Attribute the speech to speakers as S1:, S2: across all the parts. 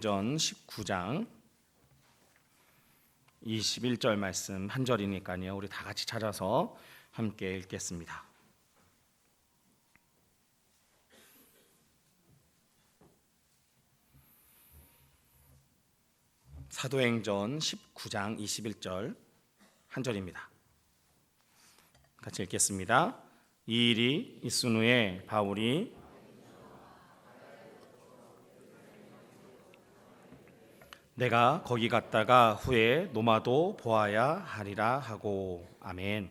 S1: 전 19장 21절 말씀 한 절이니까요. 우리 다 같이 찾아서 함께 읽겠습니다. 사도행전 19장 21절 한 절입니다. 같이 읽겠습니다. 이 일이 있은 후에 바울이 내가 거기 갔다가 후에 노마도 보아야 하리라 하고. 아멘.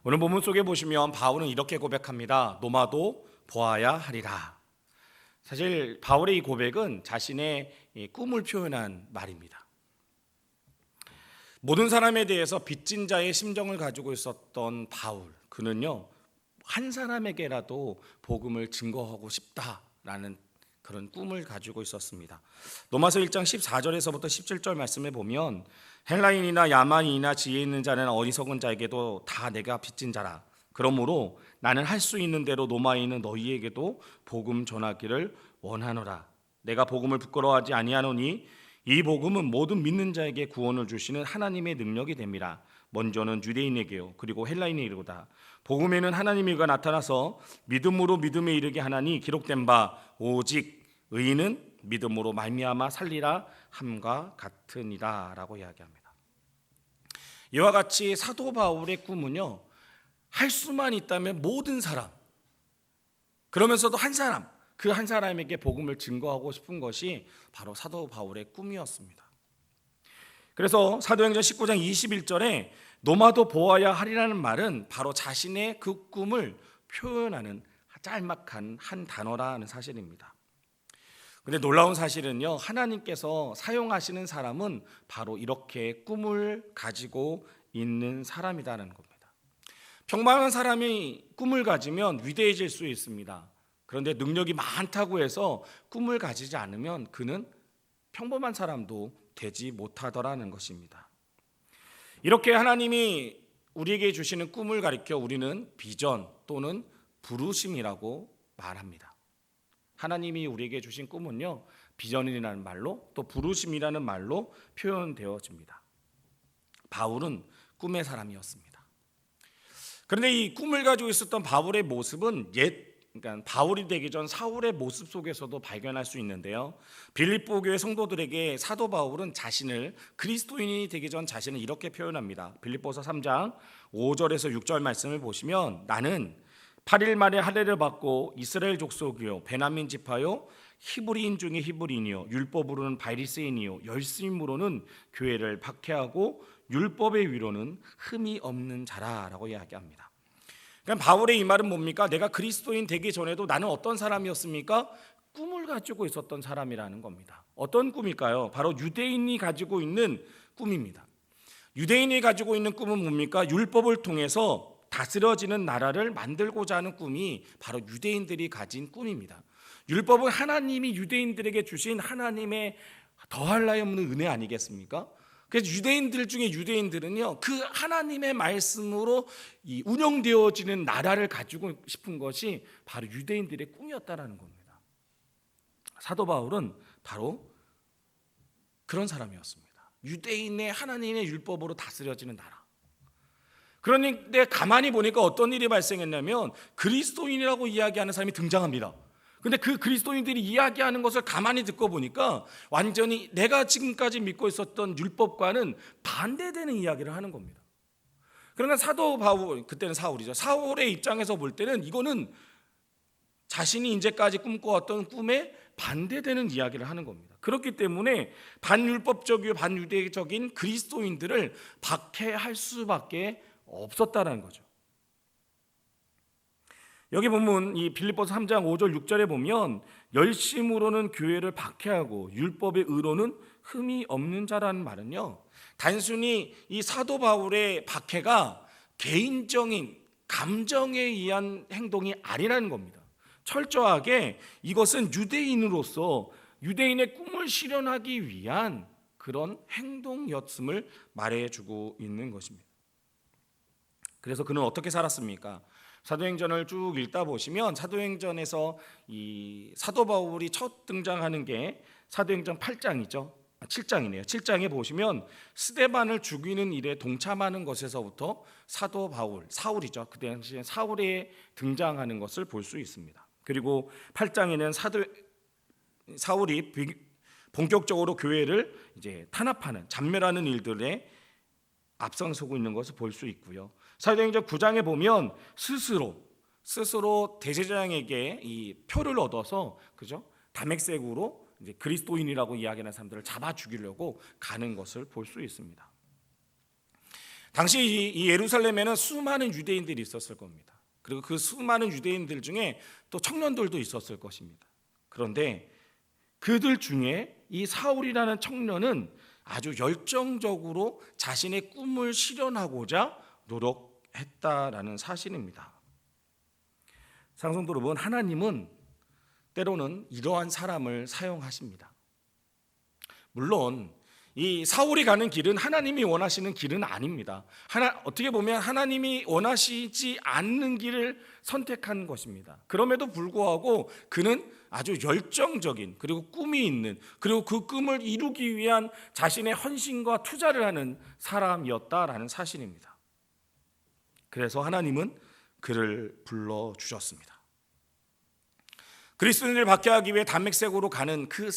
S1: 오늘 본문 속에 보시면 바울은 이렇게 고백합니다. 노마도 보아야 하리라. 사실 바울의 이 고백은 자신의 꿈을 표현한 말입니다. 모든 사람에 대해서 빚진 자의 심정을 가지고 있었던 바울, 그는요 한 사람에게라도 복음을 증거하고 싶다라는 그런 꿈을 가지고 있었습니다. 로마서 1장 14절에서부터 17절 말씀에 보면 헬라인이나 야만인이나 지혜 있는 자는 어리석은 자에게도 다 내가 빚진 자라. 그러므로 나는 할 수 있는 대로 로마에 있는 너희에게도 복음 전하기를 원하노라. 내가 복음을 부끄러워하지 아니하노니 이 복음은 모든 믿는 자에게 구원을 주시는 하나님의 능력이 됨이라. 먼저는 유대인에게요 그리고 헬라인에게로다. 복음에는 하나님의 의가 나타나서 믿음으로 믿음에 이르게 하나니 기록된 바 오직 의인은 믿음으로 말미암아 살리라 함과 같으니라 라고 이야기합니다. 이와 같이 사도 바울의 꿈은요 할 수만 있다면 모든 사람, 그러면서도 한 사람, 그 한 사람에게 복음을 증거하고 싶은 것이 바로 사도 바울의 꿈이었습니다. 그래서 사도행전 19장 21절에 노마도 보아야 하리라는 말은 바로 자신의 그 꿈을 표현하는 짤막한 한 단어라는 사실입니다. 그런데 놀라운 사실은요, 하나님께서 사용하시는 사람은 바로 이렇게 꿈을 가지고 있는 사람이라는 겁니다. 평범한 사람이 꿈을 가지면 위대해질 수 있습니다. 그런데 능력이 많다고 해서 꿈을 가지지 않으면 그는 평범한 사람도 되지 못하더라는 것입니다. 이렇게 하나님이 우리에게 주시는 꿈을 가리켜 우리는 비전 또는 부르심이라고 말합니다. 하나님이 우리에게 주신 꿈은요 비전이라는 말로 또 부르심이라는 말로 표현되어집니다. 바울은 꿈의 사람이었습니다. 그런데 이 꿈을 가지고 있었던 바울의 모습은 그러니까 바울이 되기 전 사울의 모습 속에서도 발견할 수 있는데요. 빌립보 교회 성도들에게 사도 바울은 자신을 그리스도인이 되기 전 자신을 이렇게 표현합니다. 빌립보서 3장 5절에서 6절 말씀을 보시면 나는 8일 만에 할례를 받고 이스라엘 족속이요 베냐민 지파요 히브리인 중에 히브리인이요 율법으로는 바리새인이요 열심으로는 교회를 박해하고 율법의 위로는 흠이 없는 자라라고 이야기합니다. 그럼 바울의 이 말은 뭡니까? 내가 그리스도인 되기 전에도 나는 어떤 사람이었습니까? 꿈을 가지고 있었던 사람이라는 겁니다. 어떤 꿈일까요? 바로 유대인이 가지고 있는 꿈입니다. 유대인이 가지고 있는 꿈은 뭡니까? 율법을 통해서 다스려지는 나라를 만들고자 하는 꿈이 바로 유대인들이 가진 꿈입니다. 율법은 하나님이 유대인들에게 주신 하나님의 더할 나위 없는 은혜 아니겠습니까? 그래서 유대인들 중에 유대인들은요 그 하나님의 말씀으로 이 운영되어지는 나라를 가지고 싶은 것이 바로 유대인들의 꿈이었다라는 겁니다. 사도 바울은 바로 그런 사람이었습니다. 유대인의 하나님의 율법으로 다스려지는 나라. 그런데 가만히 보니까 어떤 일이 발생했냐면 그리스도인이라고 이야기하는 사람이 등장합니다. 근데 그 그리스도인들이 이야기하는 것을 가만히 듣고 보니까 완전히 내가 지금까지 믿고 있었던 율법과는 반대되는 이야기를 하는 겁니다. 그러니까 사도 바울, 그때는 사울이죠. 사울의 입장에서 볼 때는 이거는 자신이 이제까지 꿈꿔왔던 꿈에 반대되는 이야기를 하는 겁니다. 그렇기 때문에 반율법적이고 반유대적인 그리스도인들을 박해할 수밖에 없었다는 거죠. 여기 보면 이 빌립보서 3장 5절 6절에 보면 열심으로는 교회를 박해하고 율법의 의로는 흠이 없는 자라는 말은요 단순히 이 사도 바울의 박해가 개인적인 감정에 의한 행동이 아니라는 겁니다. 철저하게 이것은 유대인으로서 유대인의 꿈을 실현하기 위한 그런 행동이었음을 말해주고 있는 것입니다. 그래서 그는 어떻게 살았습니까? 사도행전을 쭉 읽다 보시면 사도행전에서 이 사도 바울이 첫 등장하는 게 사도행전 8장이죠. 7장이네요. 7장에 보시면 스데반을 죽이는 일에 동참하는 것에서부터 사도 사울이죠. 그 당시에 사울에 등장하는 것을 볼 수 있습니다. 그리고 8장에는 사울이 본격적으로 교회를 이제 탄압하는, 잔멸하는 일들에 앞장서고 있는 것을 볼 수 있고요. 사도행전 9장에 보면 스스로 대제사장에게 이 표를 얻어서, 그죠? 다맥색으로 이제 그리스도인이라고 이야기하는 사람들을 잡아 죽이려고 가는 것을 볼 수 있습니다. 당시 이 예루살렘에는 수많은 유대인들이 있었을 겁니다. 그리고 그 수많은 유대인들 중에 또 청년들도 있었을 것입니다. 그런데 그들 중에 이 사울이라는 청년은 아주 열정적으로 자신의 꿈을 실현하고자 노력했다라는 사실입니다. 사랑성도 여러분, 하나님은 때로는 이러한 사람을 사용하십니다. 물론 이 사울이 가는 길은 하나님이 원하시는 길은 아닙니다. 어떻게 보면 하나님이 원하시지 않는 길을 선택한 것입니다. 그럼에도 불구하고 그는 아주 열정적인, 그리고 꿈이 있는, 그리고 그 꿈을 이루기 위한 자신의 헌신과 투자를 하는 사람이었다라는 사실입니다. 그래서 하나님은 그를 불러주셨습니다. 그리스도인을 박해하기 위해 담메색으로 가는 그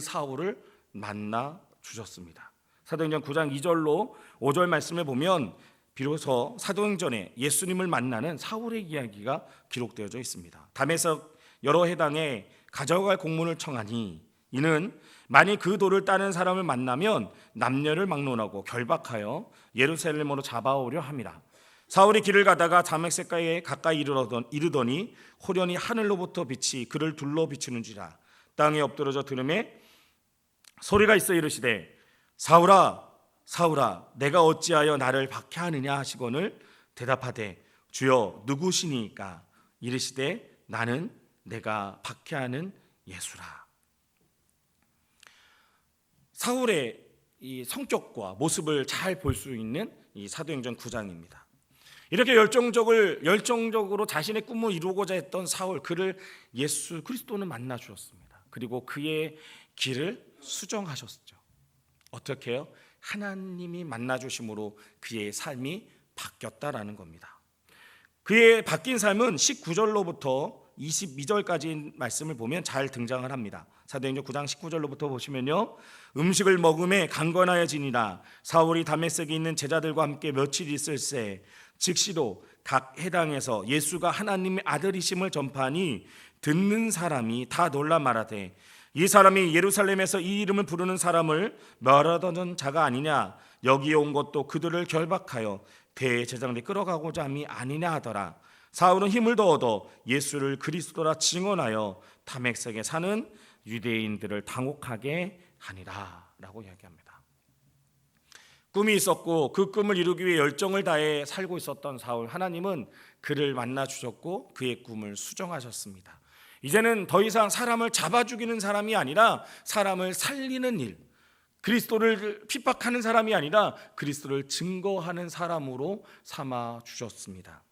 S1: 사울을 만나 주셨습니다. 사도행전 9장 2절로 5절 말씀을 보면 비로소 사도행전에 예수님을 만나는 사울의 이야기가 기록되어져 있습니다. 담에석 여러 해당에 가져갈 공문을 청하니 이는 만일 그 돌을 따는 사람을 만나면 남녀를 막론하고 결박하여 예루살렘으로 잡아오려 함이라. 사울이 길을 가다가 다메섹가에 가까이 이르더니 호련히 하늘로부터 빛이 그를 둘러 비추는지라. 땅에 엎드러져 들음에 소리가 있어 이르시되 사울아 사울아 내가 어찌하여 나를 박해하느냐 하시거늘 대답하되 주여 누구시니까? 이르시되 나는 내가 박해하는 예수라. 사울의 이 성격과 모습을 잘 볼 수 있는 이 사도행전 9장입니다. 이렇게 열정적으로 자신의 꿈을 이루고자 했던 사울, 그를 예수 그리스도는 만나 주었습니다. 그리고 그의 길을 수정하셨죠. 어떻게 해요? 하나님이 만나 주심으로 그의 삶이 바뀌었다라는 겁니다. 그의 바뀐 삶은 19절로부터 22절까지 말씀을 보면 잘 등장을 합니다. 사도행전 9장 19절로부터 보시면요, 음식을 먹음에 강건하여지니라. 사울이 다메섹에 있는 제자들과 함께 며칠 있을새 즉시로 각 해당에서 예수가 하나님의 아들이심을 전파하니 듣는 사람이 다 놀라 말하되 이 사람이 예루살렘에서 이 이름을 부르는 사람을 멸하던 자가 아니냐. 여기에 온 것도 그들을 결박하여 대제사장들이 끌어가고자 함이 아니냐 하더라. 사울은 힘을 더 얻어 예수를 그리스도라 증언하여 다메섹에 사는 유대인들을 당혹하게 하니라 라고 이야기합니다. 꿈이 있었고 그 꿈을 이루기 위해 열정을 다해 살고 있었던 사울, 하나님은 그를 만나 주셨고 그의 꿈을 수정하셨습니다. 이제는 더 이상 사람을 잡아 죽이는 사람이 아니라 사람을 살리는 일, 그리스도를 핍박하는 사람이 아니라 그리스도를 증거하는 사람으로 삼아 주셨습니다.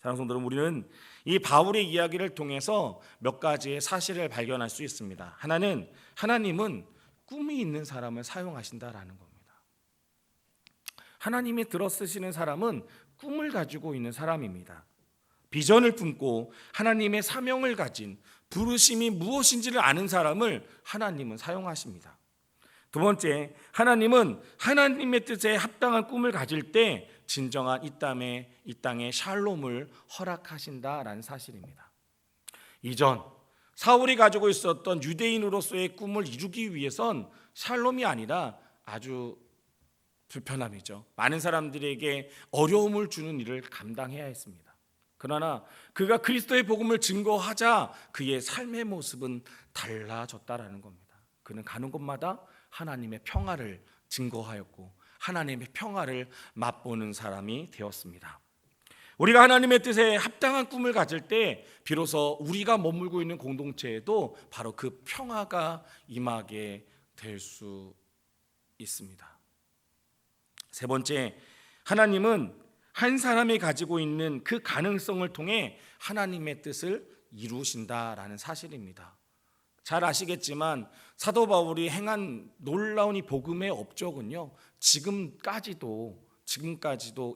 S1: 사랑하는 성도 여러분, 우리는 이 바울의 이야기를 통해서 몇 가지의 사실을 발견할 수 있습니다. 하나는 하나님은 꿈이 있는 사람을 사용하신다라는 겁니다. 하나님이 들어 쓰시는 사람은 꿈을 가지고 있는 사람입니다. 비전을 품고 하나님의 사명을 가진, 부르심이 무엇인지를 아는 사람을 하나님은 사용하십니다. 두 번째, 하나님은 하나님의 뜻에 합당한 꿈을 가질 때 진정한 이 땅의 샬롬을 허락하신다라는 사실입니다. 이전 사울이 가지고 있었던 유대인으로서의 꿈을 이루기 위해선 샬롬이 아니라 아주 불편함이죠. 많은 사람들에게 어려움을 주는 일을 감당해야 했습니다. 그러나 그가 그리스도의 복음을 증거하자 그의 삶의 모습은 달라졌다라는 겁니다. 그는 가는 곳마다 하나님의 평화를 증거하였고 하나님의 평화를 맛보는 사람이 되었습니다. 우리가 하나님의 뜻에 합당한 꿈을 가질 때 비로소 우리가 머물고 있는 공동체에도 바로 그 평화가 임하게 될 수 있습니다. 세 번째, 하나님은 한 사람이 가지고 있는 그 가능성을 통해 하나님의 뜻을 이루신다라는 사실입니다. 잘 아시겠지만 사도 바울이 행한 놀라운 이 복음의 업적은요, 지금까지도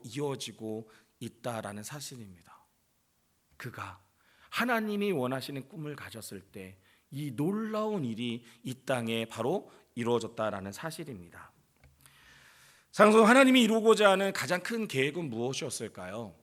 S1: 이어지고 있다라는 사실입니다. 그가 하나님이 원하시는 꿈을 가졌을 때 이 놀라운 일이 이 땅에 바로 이루어졌다라는 사실입니다. 상속 하나님이 이루고자 하는 가장 큰 계획은 무엇이었을까요?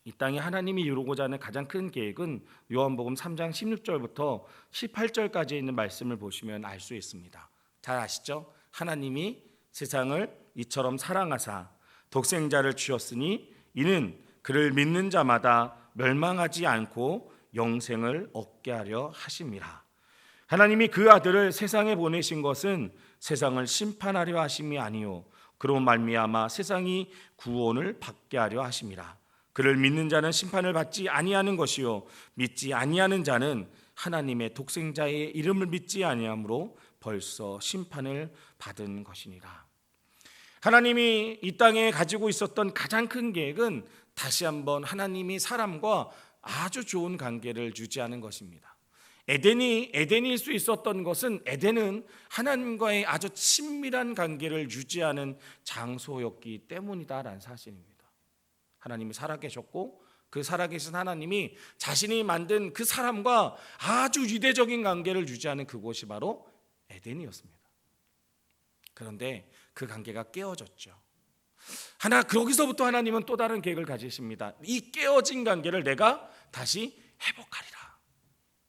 S1: 이 땅에 하나님이 이루고자 하는 가장 큰 계획은 요한복음 3장 16절부터 18절까지 있는 말씀을 보시면 알 수 있습니다. 잘 아시죠? 하나님이 세상을 이처럼 사랑하사 독생자를 주셨으니 이는 그를 믿는 자마다 멸망하지 않고 영생을 얻게 하려 하심이라. 하나님이 그 아들을 세상에 보내신 것은 세상을 심판하려 하심이 아니요 그로 말미암아 세상이 구원을 받게 하려 하심이라. 그를 믿는 자는 심판을 받지 아니하는 것이요 믿지 아니하는 자는 하나님의 독생자의 이름을 믿지 아니하므로 벌써 심판을 받은 것이니라. 하나님이 이 땅에 가지고 있었던 가장 큰 계획은 다시 한번 하나님이 사람과 아주 좋은 관계를 유지하는 것입니다. 에덴일 수 있었던 것은 에덴은 하나님과의 아주 친밀한 관계를 유지하는 장소였기 때문이다라는 사실입니다. 하나님이 살아계셨고 그 살아계신 하나님이 자신이 만든 그 사람과 아주 유대적인 관계를 유지하는 그곳이 바로 에덴이었습니다. 그런데 그 관계가 깨어졌죠. 거기서부터 하나님은 또 다른 계획을 가지십니다. 이 깨어진 관계를 내가 다시 회복하리라.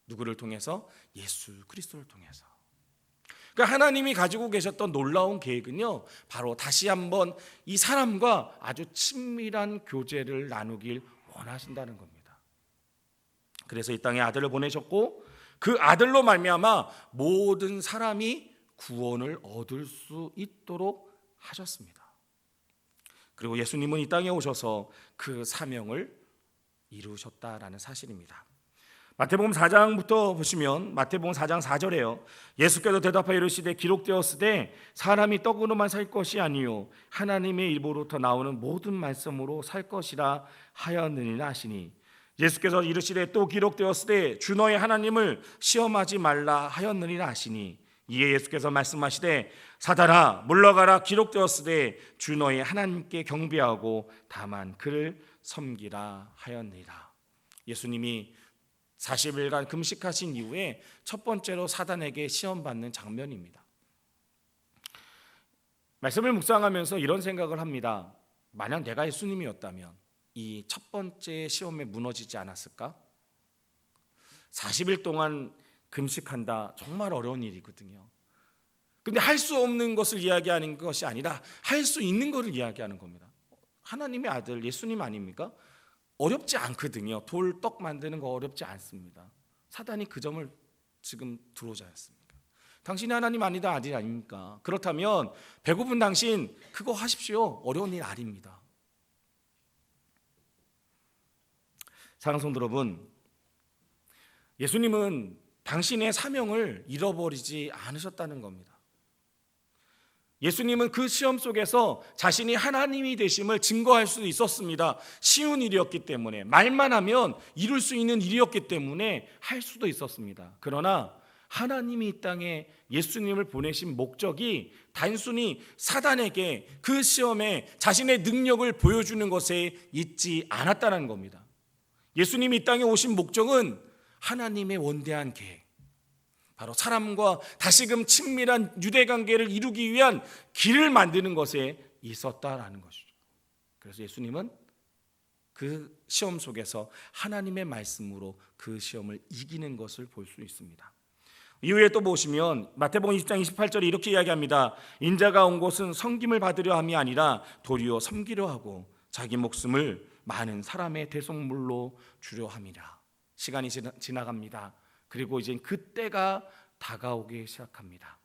S1: 누구를 통해서? 예수 그리스도를 통해서. 그러니까 하나님이 가지고 계셨던 놀라운 계획은요, 바로 다시 한번 이 사람과 아주 친밀한 교제를 나누길 원하신다는 겁니다. 그래서 이 땅에 아들을 보내셨고 그 아들로 말미암아 모든 사람이 구원을 얻을 수 있도록 하셨습니다. 그리고 예수님은 이 땅에 오셔서 그 사명을 이루셨다라는 사실입니다. 마태복음 4장부터 보시면 마태복음 4장 4절에요. 예수께서 대답하여 이르시되 기록되었으되 사람이 떡으로만 살 것이 아니요 하나님의 입으로부터 나오는 모든 말씀으로 살 것이라 하였느니라 하시니, 예수께서 이르시되 또 기록되었으되 주 너의 하나님을 시험하지 말라 하였느니라 하시니, 이에 예수께서 말씀하시되 사다라 물러가라 기록되었으되 주 너의 하나님께 경배하고 다만 그를 섬기라 하였느니라. 예수님이 40일간 금식하신 이후에 첫 번째로 사단에게 시험받는 장면입니다. 말씀을 묵상하면서 이런 생각을 합니다. 만약 내가 예수님이었다면 이 첫 번째 시험에 무너지지 않았을까? 40일 동안 금식한다, 정말 어려운 일이거든요. 근데 할 수 없는 것을 이야기하는 것이 아니라 할 수 있는 것을 이야기하는 겁니다. 하나님의 아들 예수님 아닙니까? 어렵지 않거든요. 돌, 떡 만드는 거 어렵지 않습니다. 사단이 그 점을 지금 들어오지 않습니까? 당신이 하나님 아니다, 아들 아닙니까? 그렇다면 배고픈 당신 그거 하십시오. 어려운 일 아닙니다. 사랑하는 성도 여러분, 예수님은 당신의 사명을 잃어버리지 않으셨다는 겁니다. 예수님은 그 시험 속에서 자신이 하나님이 되심을 증거할 수 있었습니다. 쉬운 일이었기 때문에, 말만 하면 이룰 수 있는 일이었기 때문에 할 수도 있었습니다. 그러나 하나님이 이 땅에 예수님을 보내신 목적이 단순히 사단에게 그 시험에 자신의 능력을 보여주는 것에 있지 않았다는 겁니다. 예수님이 이 땅에 오신 목적은 하나님의 원대한 계획, 바로 사람과 다시금 친밀한 유대관계를 이루기 위한 길을 만드는 것에 있었다라는 것이죠. 그래서 예수님은 그 시험 속에서 하나님의 말씀으로 그 시험을 이기는 것을 볼 수 있습니다. 이후에 또 보시면 마태복음 20장 28절에 이렇게 이야기합니다. 인자가 온 곳은 섬김을 받으려 함이 아니라 도리어 섬기려 하고 자기 목숨을 많은 사람의 대속물로 주려 함이라. 시간이 지나갑니다. 그리고 이제 그때가 다가오기 시작합니다.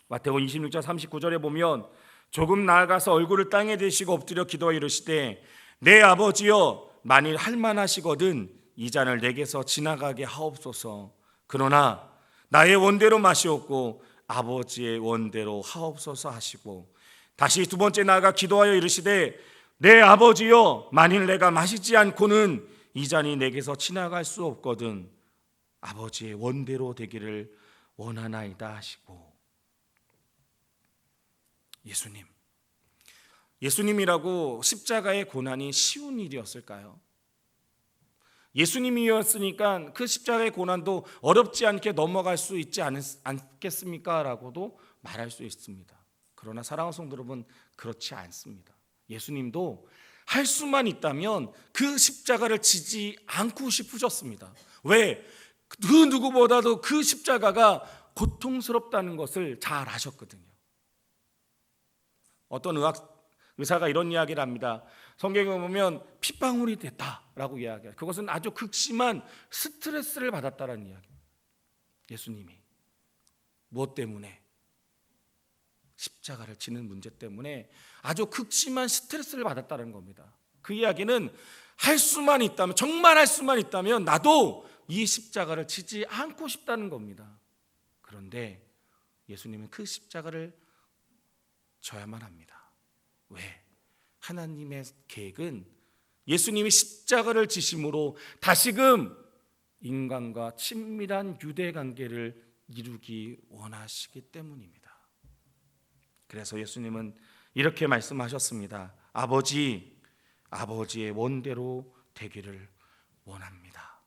S1: 마태복음 26장 39절에 보면 조금 나아가서 얼굴을 땅에 대시고 엎드려 기도하여 이르시되 내 아버지여 만일 할만하시거든 이 잔을 내게서 지나가게 하옵소서. 그러나 나의 원대로 마시옵고 아버지의 원대로 하옵소서 하시고, 다시 두 번째 나아가 기도하여 이르시되 내 아버지여 만일 내가 마시지 않고는 이 잔이 내게서 지나갈 수 없거든 아버지의 원대로 되기를 원하나이다 하시고, 예수님이라고 십자가의 고난이 쉬운 일이었을까요? 예수님이었으니까 그 십자가의 고난도 어렵지 않게 넘어갈 수 있지 않겠습니까? 라고도 말할 수 있습니다. 그러나 사랑하는 성도 여러분, 그렇지 않습니다. 예수님도 할 수만 있다면 그 십자가를 지지 않고 싶으셨습니다. 왜? 그 누구보다도 그 십자가가 고통스럽다는 것을 잘 아셨거든요. 어떤 의사가 이런 이야기를 합니다. 성경에 보면 핏방울이 됐다라고 이야기해요. 그것은 아주 극심한 스트레스를 받았다라는 이야기입니다. 예수님이 무엇 때문에? 십자가를 지는 문제 때문에 아주 극심한 스트레스를 받았다는 겁니다. 그 이야기는 할 수만 있다면, 정말 할 수만 있다면 나도 이 십자가를 지지 않고 싶다는 겁니다. 그런데 예수님은 그 십자가를 져야만 합니다. 왜? 하나님의 계획은 예수님이 십자가를 지심으로 다시금 인간과 친밀한 유대 관계를 이루기 원하시기 때문입니다. 그래서 예수님은 이렇게 말씀하셨습니다. 아버지의 원대로 되기를 원합니다.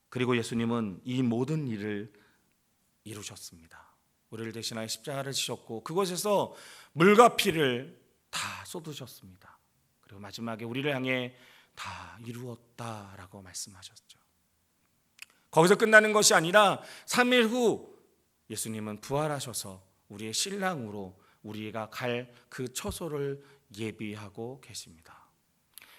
S1: 그리고 예수님은 이 모든 일을 이루셨습니다. 우리를 대신하여 십자가를 지셨고 그곳에서 물과 피를 다 쏟으셨습니다. 그리고 마지막에 우리를 향해 다 이루었다라고 말씀하셨죠. 거기서 끝나는 것이 아니라 3일 후 예수님은 부활하셔서 우리의 신랑으로 우리가 갈 그 처소를 예비하고 계십니다.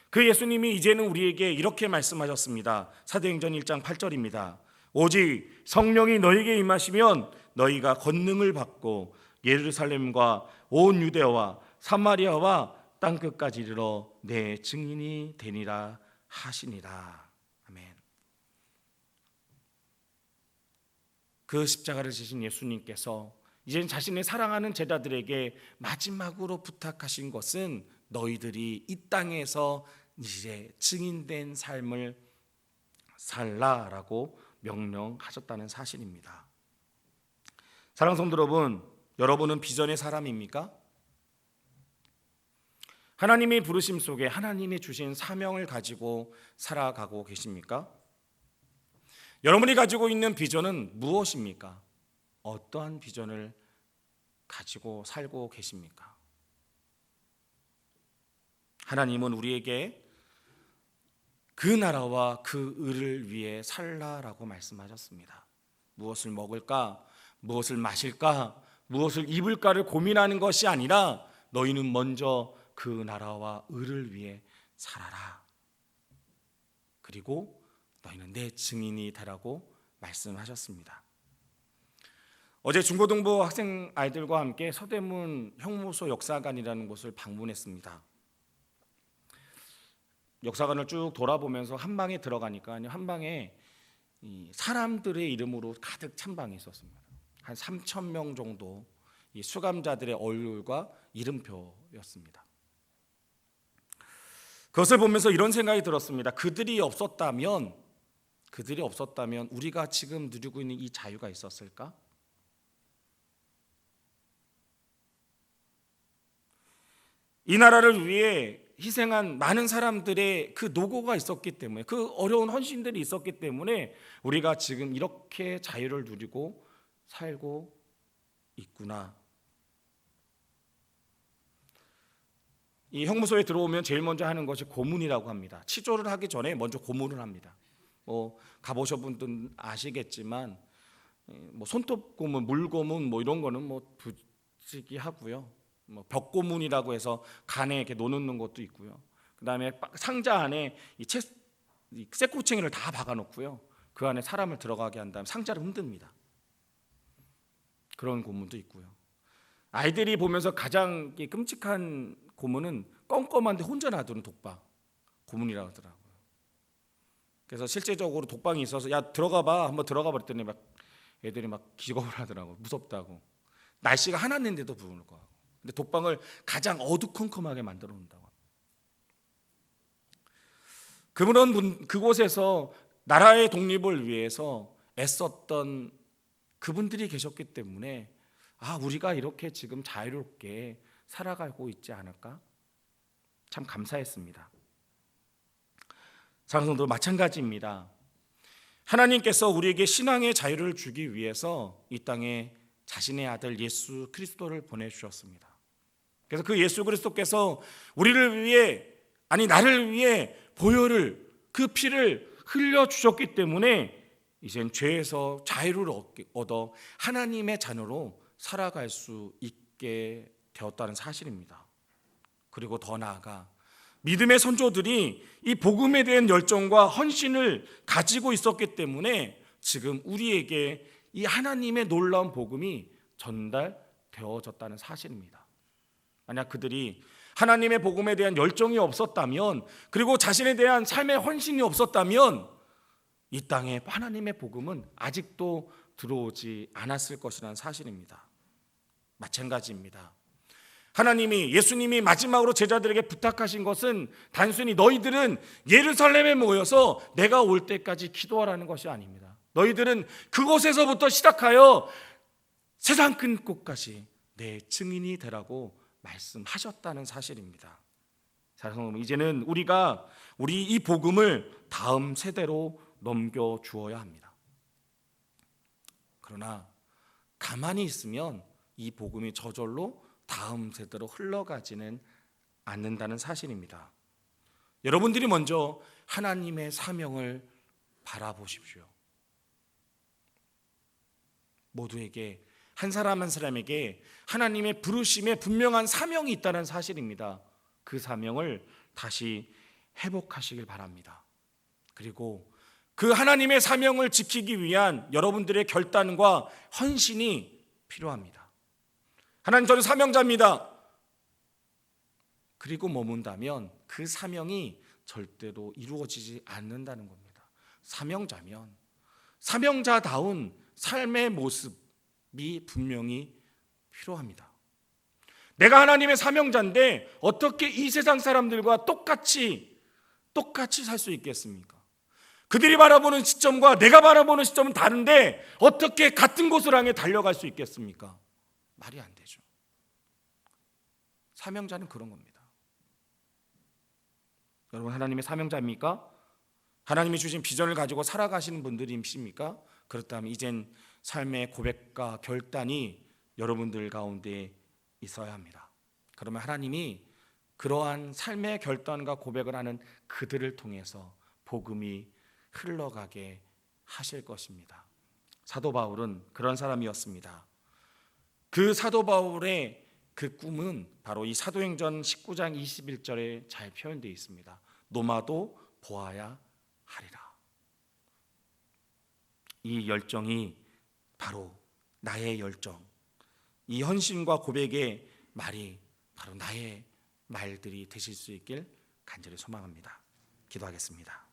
S1: 그 예수님이 이제는 우리에게 이렇게 말씀하셨습니다. 사도행전 1장 8절입니다. 오직 성령이 너희에게 임하시면 너희가 권능을 받고 예루살렘과 온 유대와 사마리아와 땅끝까지 이르러 내 증인이 되니라 하시니라. 아멘. 그 십자가를 지신 예수님께서 이제 자신의 사랑하는 제자들에게 마지막으로 부탁하신 것은 너희들이 이 땅에서 이제 증인된 삶을 살라라고 명령하셨다는 사실입니다. 사랑하는 성도 여러분, 여러분은 비전의 사람입니까? 하나님의 부르심 속에 하나님이 주신 사명을 가지고 살아가고 계십니까? 여러분이 가지고 있는 비전은 무엇입니까? 어떠한 비전을 가지고 살고 계십니까? 하나님은 우리에게 그 나라와 그 의를 위해 살라라고 말씀하셨습니다. 무엇을 먹을까? 무엇을 마실까? 무엇을 입을까를 고민하는 것이 아니라 너희는 먼저 그 나라와 의를 위해 살아라. 그리고 너희는 내 증인이 되라고 말씀하셨습니다. 어제 중고등부 학생 아이들과 함께 서대문 형무소 역사관이라는 곳을 방문했습니다. 역사관을 쭉 돌아보면서 한 방에 들어가니까 한 방에 사람들의 이름으로 가득 찬 방이 있었습니다. 한 3,000명 정도 이 수감자들의 얼굴과 이름표였습니다. 그것을 보면서 이런 생각이 들었습니다. 그들이 없었다면 우리가 지금 누리고 있는 이 자유가 있었을까? 이 나라를 위해 희생한 많은 사람들의 그 노고가 있었기 때문에, 그 어려운 헌신들이 있었기 때문에 우리가 지금 이렇게 자유를 누리고 살고 있구나. 이 형무소에 들어오면 제일 먼저 하는 것이 고문이라고 합니다. 치조를 하기 전에 먼저 고문을 합니다. 가보신 분들은 아시겠지만 손톱 고문, 물 고문 이런 거는 부지기하고요. 벽 고문이라고 해서 간에 이렇게 놓는 것도 있고요. 그다음에 상자 안에 이 쇠꼬챙이를 다 박아놓고요. 그 안에 사람을 들어가게 한 다음에 상자를 흔듭니다. 그런 고문도 있고요. 아이들이 보면서 가장 끔찍한 고문은 껌껌한데 혼자 놔두는 독방 고문이라고 하더라고요. 그래서 실제적으로 독방이 있어서 야 들어가봐 한번 들어가 버렸더니 애들이 기겁을 하더라고요. 무섭다고. 날씨가 하나인데도 불구하고. 근데 독방을 가장 어두컴컴하게 만들어 놓는다고 합니다. 그곳에서 나라의 독립을 위해서 애썼던 그분들이 계셨기 때문에 우리가 이렇게 지금 자유롭게 살아가고 있지 않을까? 참 감사했습니다. 사랑하는 성도, 마찬가지입니다. 하나님께서 우리에게 신앙의 자유를 주기 위해서 이 땅에 자신의 아들 예수 그리스도를 보내주셨습니다. 그래서 그 예수 그리스도께서 우리를 위해, 나를 위해 보혈을, 그 피를 흘려주셨기 때문에 이젠 죄에서 자유를 얻어 하나님의 자녀로 살아갈 수 있게 되었다는 사실입니다. 그리고 더 나아가 믿음의 선조들이 이 복음에 대한 열정과 헌신을 가지고 있었기 때문에 지금 우리에게 이 하나님의 놀라운 복음이 전달되어졌다는 사실입니다. 만약 그들이 하나님의 복음에 대한 열정이 없었다면, 그리고 자신에 대한 삶의 헌신이 없었다면 이 땅에 하나님의 복음은 아직도 들어오지 않았을 것이라는 사실입니다. 마찬가지입니다. 예수님이 마지막으로 제자들에게 부탁하신 것은 단순히 너희들은 예루살렘에 모여서 내가 올 때까지 기도하라는 것이 아닙니다. 너희들은 그곳에서부터 시작하여 세상 끝까지 내 증인이 되라고 말씀하셨다는 사실입니다. 사랑하는, 이제는 우리 이 복음을 다음 세대로 넘겨 주어야 합니다. 그러나 가만히 있으면 이 복음이 저절로 다음 세대로 흘러가지는 않는다는 사실입니다. 여러분들이 먼저 하나님의 사명을 바라보십시오. 모두에게, 한 사람 한 사람에게 하나님의 부르심에 분명한 사명이 있다는 사실입니다. 그 사명을 다시 회복하시길 바랍니다. 그리고 그 하나님의 사명을 지키기 위한 여러분들의 결단과 헌신이 필요합니다. 하나님, 저는 사명자입니다. 그리고 머문다면 그 사명이 절대로 이루어지지 않는다는 겁니다. 사명자면 사명자다운 삶의 모습이 분명히 필요합니다. 내가 하나님의 사명자인데 어떻게 이 세상 사람들과 똑같이 살 수 있겠습니까? 그들이 바라보는 시점과 내가 바라보는 시점은 다른데 어떻게 같은 곳을 향해 달려갈 수 있겠습니까? 말이 안 되죠. 사명자는 그런 겁니다. 여러분, 하나님의 사명자입니까? 하나님이 주신 비전을 가지고 살아가시는 분들이십니까? 그렇다면 이젠 삶의 고백과 결단이 여러분들 가운데 있어야 합니다. 그러면 하나님이 그러한 삶의 결단과 고백을 하는 그들을 통해서 복음이 흘러가게 하실 것입니다. 사도 바울은 그런 사람이었습니다. 그 사도 바울의 그 꿈은 바로 이 사도행전 19장 21절에 잘 표현되어 있습니다. 노마도 보아야 하리라. 이 열정이 바로 나의 열정, 이 헌신과 고백의 말이 바로 나의 말들이 되실 수 있길 간절히 소망합니다. 기도하겠습니다.